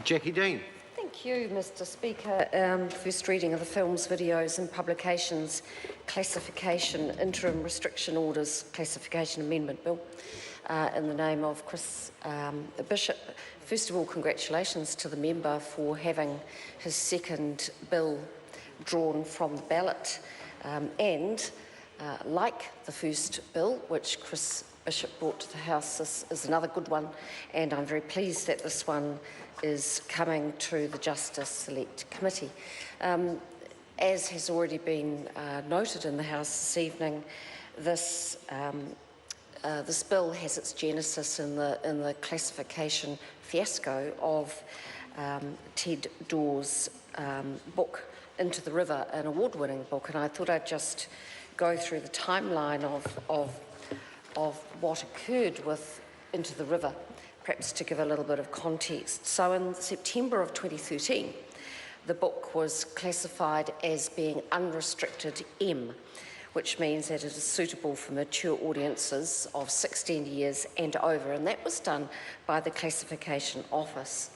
Jackie Dean. Thank you, Mr Speaker. First reading of the Films, Videos and Publications Classification Interim Restriction Orders Classification Amendment Bill in the name of Chris Bishop. First of all, congratulations to the member for having his second bill drawn from the ballot and like the first bill, which Chris Bishop brought to the House, this is another good one, and I'm very pleased that this one is coming to the Justice Select Committee. As has already been noted in the House this evening, this bill has its genesis in the classification fiasco of Ted Dawes' book, Into the River, an award-winning book, and I thought I'd just go through the timeline of what occurred with Into the River, perhaps to give a little bit of context. So in September of 2013, the book was classified as being unrestricted M, which means that it is suitable for mature audiences of 16 years and over, and that was done by the Classification Office.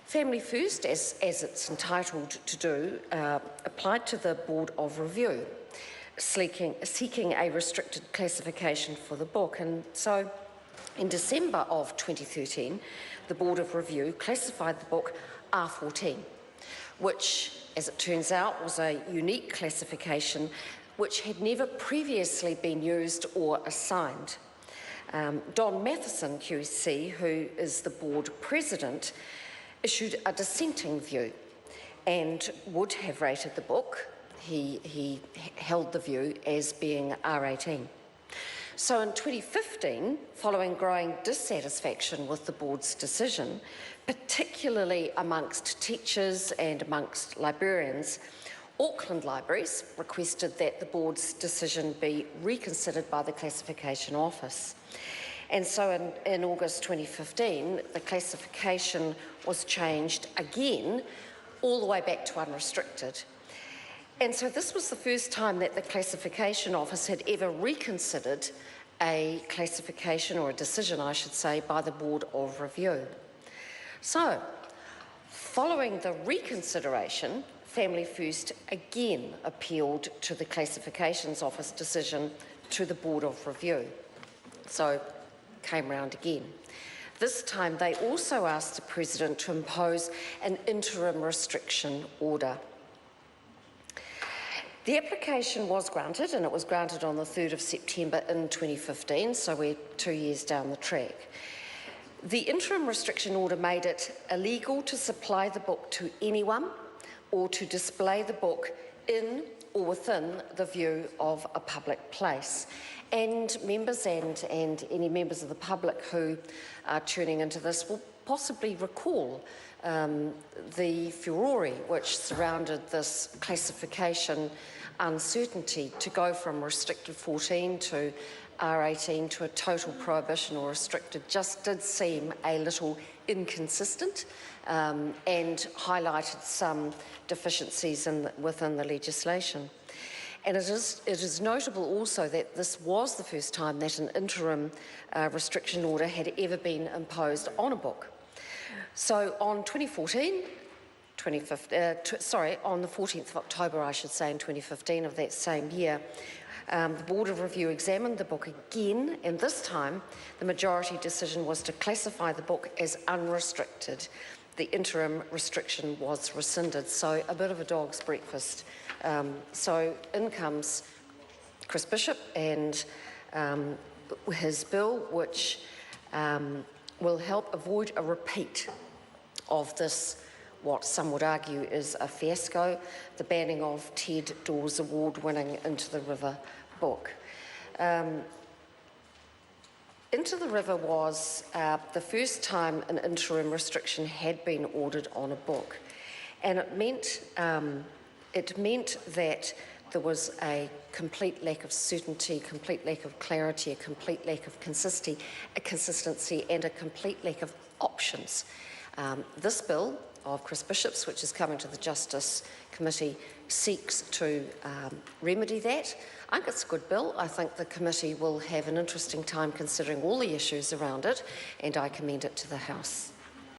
Family First, as it's entitled to do, applied to the Board of Review, seeking a restricted classification for the book. And so in December of 2013, the Board of Review classified the book R14, which, as it turns out, was a unique classification which had never previously been used or assigned. Don Matheson QC, who is the board president, issued a dissenting view and would have rated the book. He held the view as being R18. So in 2015, following growing dissatisfaction with the board's decision, particularly amongst teachers and amongst librarians, Auckland Libraries requested that the board's decision be reconsidered by the Classification Office. And so in August 2015, the classification was changed again, all the way back to unrestricted. And so this was the first time that the Classification Office had ever reconsidered a classification, or a decision, I should say, by the Board of Review. So, following the reconsideration, Family First again appealed to the Classifications Office decision to the Board of Review. So, came round again. This time they also asked the President to impose an interim restriction order. The application was granted, and it was granted on the 3rd of September in 2015, so we're 2 years down the track. The interim restriction order made it illegal to supply the book to anyone or to display the book in or within the view of a public place. And members and any members of the public who are tuning into this will possibly recall the furore which surrounded this classification uncertainty. To go from restricted 14 to R18 to a total prohibition or restricted just did seem a little inconsistent and highlighted some deficiencies within the legislation. And it is notable also that this was the first time that an interim restriction order had ever been imposed on a book. So on on the 14th of October, I should say, in 2015 of that same year, the Board of Review examined the book again, and this time the majority decision was to classify the book as unrestricted. The interim restriction was rescinded, so a bit of a dog's breakfast. So in comes Chris Bishop and his bill, which will help avoid a repeat of this, what some would argue is a fiasco, the banning of Ted Dawes' award-winning Into the River book. Into the River was the first time an interim restriction had been ordered on a book, and it meant that there was a complete lack of certainty, complete lack of clarity, a complete lack of consistency, and a complete lack of options. This bill of Chris Bishop's, which is coming to the Justice Committee, seeks to remedy that. I think it's a good bill. I think the committee will have an interesting time considering all the issues around it, and I commend it to the House.